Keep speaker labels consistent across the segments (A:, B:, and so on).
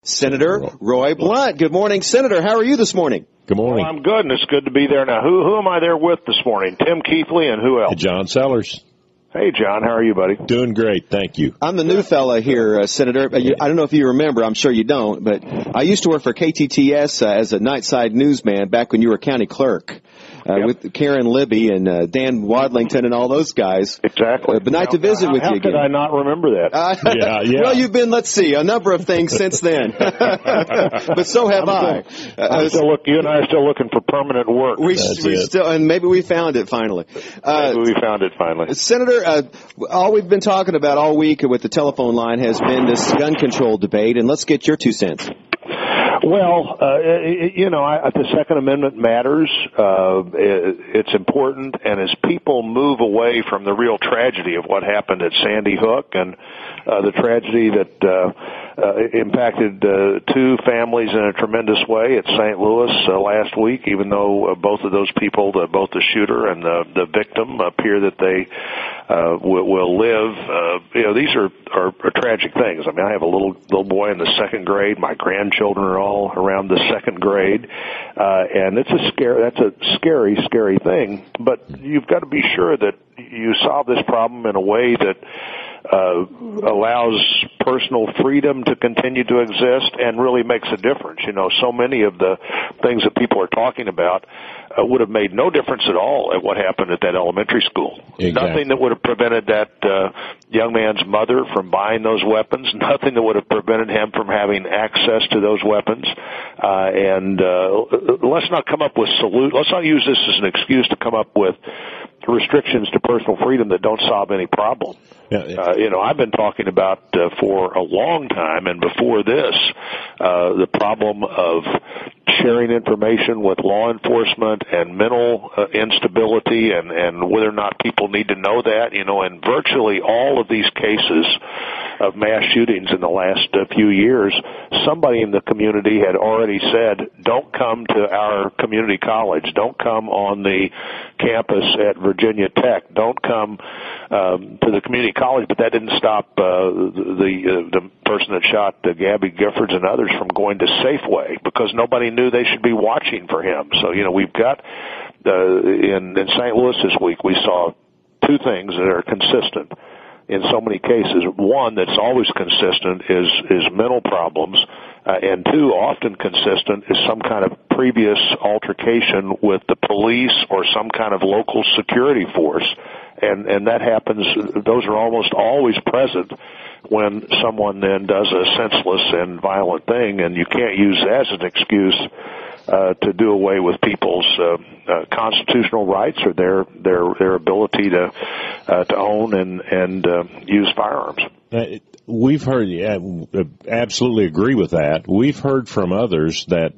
A: Senator Roy Blunt. Good morning, Senator. How are you this morning?
B: Good morning.
C: Well, I'm good, and it's good to be there. Now, who am I there with this morning? Tim Keithley and who else?
B: John Sellars.
C: Hey, John. How are you, buddy?
B: Doing great. Thank you.
A: I'm the new fella here, Senator. I don't know if you remember. I'm sure you don't, but I used to work for KTTS as a nightside newsman back when you were county clerk. With Karen Libby and Dan Wadlington and all those guys.
C: Exactly.
A: But nice to visit with you again.
C: How could I not remember that?
B: Yeah.
A: Well, you've been, let's see, a number of things since then. But so have I.
C: You and I are still looking for permanent work.
A: We still, and maybe we found it finally. Senator, all we've been talking about all week with the telephone line has been this gun control debate, and let's get your 2 cents.
C: Well, the Second Amendment matters. It's important, and as people move away from the real tragedy of what happened at Sandy Hook and the tragedy that impacted 2 families in a tremendous way at St. Louis last week, even though both of those people, both the shooter and the victim, appear that they will live. These are tragic things. I mean, I have a little boy in the 2nd grade. My grandchildren are all around the 2nd grade, and that's a scary thing. But you've got to be sure that you solve this problem in a way that allows personal freedom to continue to exist and really makes a difference. So many of the things that people are talking about would have made no difference at all at what happened at that elementary school.
B: Exactly.
C: Nothing that would have prevented that young man's mother from buying those weapons. Nothing that would have prevented him from having access to those weapons. And let's not come up with let's not use this as an excuse to come up with restrictions to personal freedom that don't solve any problem. I've been talking about for a long time, and before this, the problem of sharing information with law enforcement and mental instability and whether or not people need to know that. In virtually all of these cases of mass shootings in the last few years, somebody in the community had already said, don't come to our community college, don't come on the campus at Virginia Tech, don't come to the community college. But that didn't stop the person that shot Gabby Giffords and others from going to Safeway because nobody knew they should be watching for him. So, we've got in St. Louis this week, we saw 2 things that are consistent in so many cases. One that's always consistent is mental problems, and 2, often consistent, is some kind of previous altercation with the police or some kind of local security force. And that happens, those are almost always present when someone then does a senseless and violent thing, and you can't use that as an excuse to do away with people's constitutional rights or their ability to own and use firearms.
B: We've heard, absolutely agree with that. We've heard from others that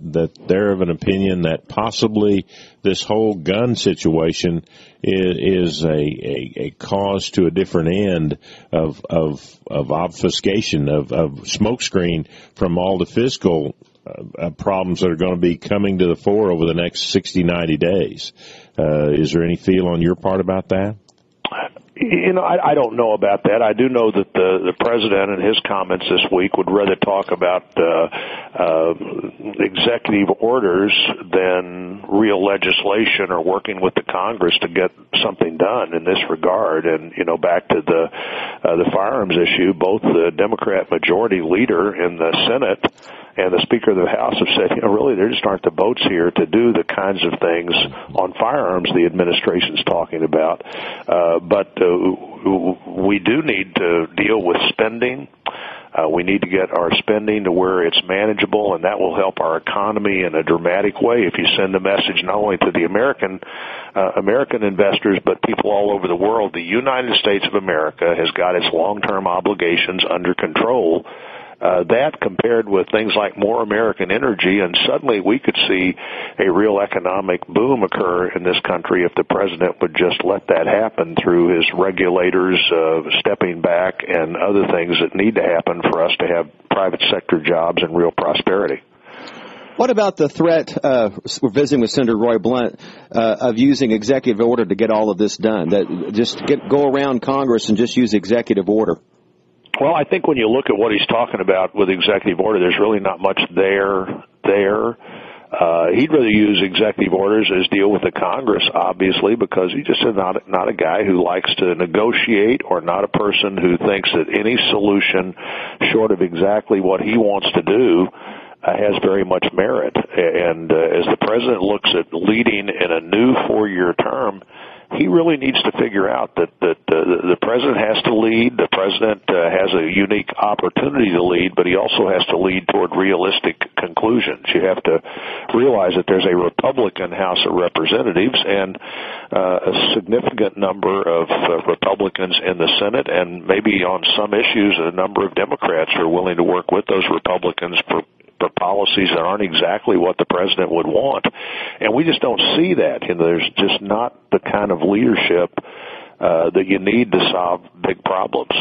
B: they're of an opinion that possibly this whole gun situation is a cause to a different end of obfuscation, of smokescreen from all the physical problems that are going to be coming to the fore over the next 60, 90 days. Is there any feel on your part about that?
C: I don't know about that. I do know that the president in his comments this week would rather talk about executive orders than real legislation or working with the Congress to get something done in this regard. And, back to the firearms issue, both the Democrat majority leader in the Senate and the Speaker of the House have said, really, there just aren't the votes here to do the kinds of things on firearms the administration's talking about. But we do need to deal with spending. We need to get our spending to where it's manageable, and that will help our economy in a dramatic way if you send a message not only to the American investors, but people all over the world. The United States of America has got its long-term obligations under control. That compared with things like more American energy, and suddenly we could see a real economic boom occur in this country if the president would just let that happen through his regulators stepping back and other things that need to happen for us to have private sector jobs and real prosperity.
A: What about the threat, we're visiting with Senator Roy Blunt, of using executive order to get all of this done, that just go around Congress and just use executive order?
C: Well, I think when you look at what he's talking about with executive order, there's really not much there. He'd rather use executive orders as deal with the Congress, obviously, because he just is not a guy who likes to negotiate, or not a person who thinks that any solution short of exactly what he wants to do has very much merit. And as the president looks at leading in a new 4-year term, he really needs to figure out that the president has to lead. The president has a unique opportunity to lead, but he also has to lead toward realistic conclusions. You have to realize that there's a Republican House of Representatives and a significant number of Republicans in the Senate, and maybe on some issues a number of Democrats are willing to work with those Republicans for policies that aren't exactly what the president would want. And we just don't see that. There's just not the kind of leadership that you need to solve big problems.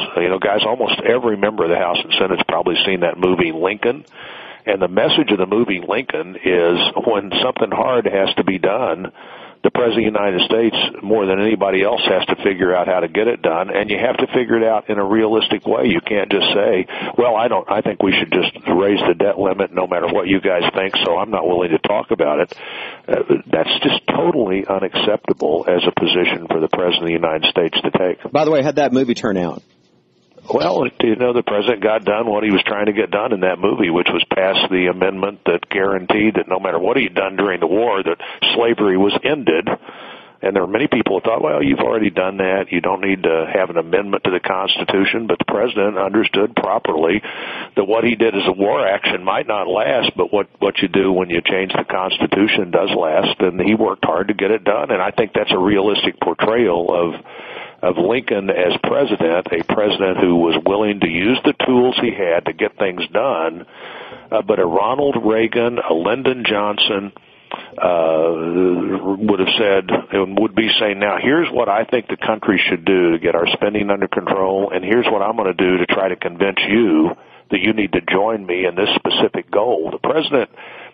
C: Guys, almost every member of the House and Senate has probably seen that movie Lincoln. And the message of the movie Lincoln is when something hard has to be done, the President of the United States, more than anybody else, has to figure out how to get it done, and you have to figure it out in a realistic way. You can't just say, well, I think we should just raise the debt limit no matter what you guys think, so I'm not willing to talk about it. That's just totally unacceptable as a position for the President of the United States to take.
A: By the way, how'd that movie turn out?
C: Well, the president got done what he was trying to get done in that movie, which was pass the amendment that guaranteed that no matter what he'd done during the war, that slavery was ended. And there were many people who thought, well, you've already done that. You don't need to have an amendment to the Constitution. But the president understood properly that what he did as a war action might not last, but what you do when you change the Constitution does last. And he worked hard to get it done. And I think that's a realistic portrayal of Lincoln as president, a president who was willing to use the tools he had to get things done, but a Ronald Reagan, a Lyndon Johnson would have said, and would be saying, now here's what I think the country should do to get our spending under control, and here's what I'm going to do to try to convince you that you need to join me in this specific goal. The president,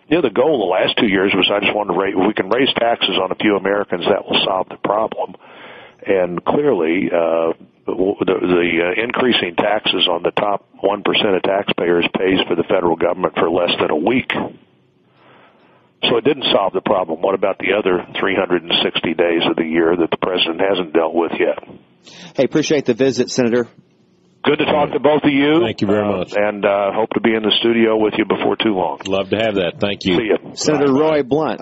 C: the goal the last 2 years was, I just want to if we can raise taxes on a few Americans, that will solve the problem. And clearly, the increasing taxes on the top 1% of taxpayers pays for the federal government for less than a week. So it didn't solve the problem. What about the other 360 days of the year that the president hasn't dealt with yet?
A: Hey, appreciate the visit, Senator.
C: Good to talk to both of you.
B: Thank you very much.
C: And hope to be in the studio with you before too long.
B: Love to have that. Thank you.
C: See you.
A: Senator Roy Blunt.